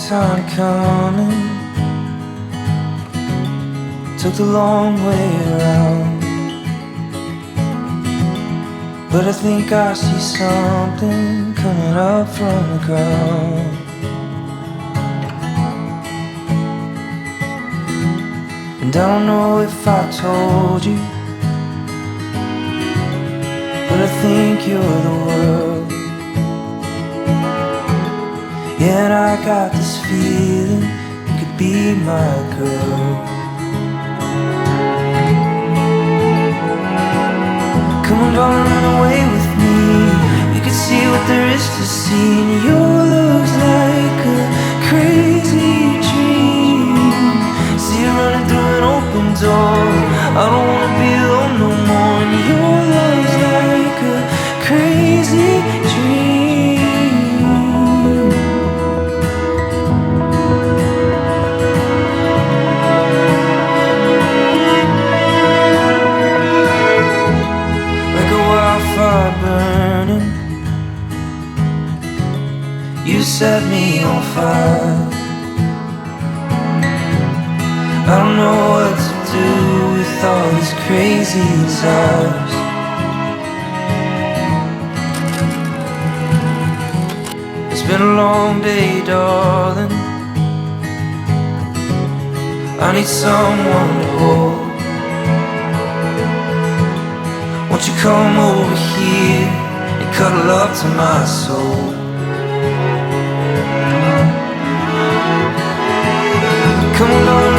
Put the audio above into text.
time coming, took the long way around, but I think I see something coming up from the ground. And I don't know if I told you, but I think you're the world. Yeah, and I got this feeling you could be my girl. Come on, darling, run away with me. We could see what there is to see, and your love's like a crazy dream. See you running through an open door. I don't wanna be alone no more, and your love's like a crazy dream. Fire burning, you set me on fire. I don't know what to do with all these crazy desires. It's been a long day, darling. I need someone to hold. Won't you come over here and cuddle up to my soul? Come on,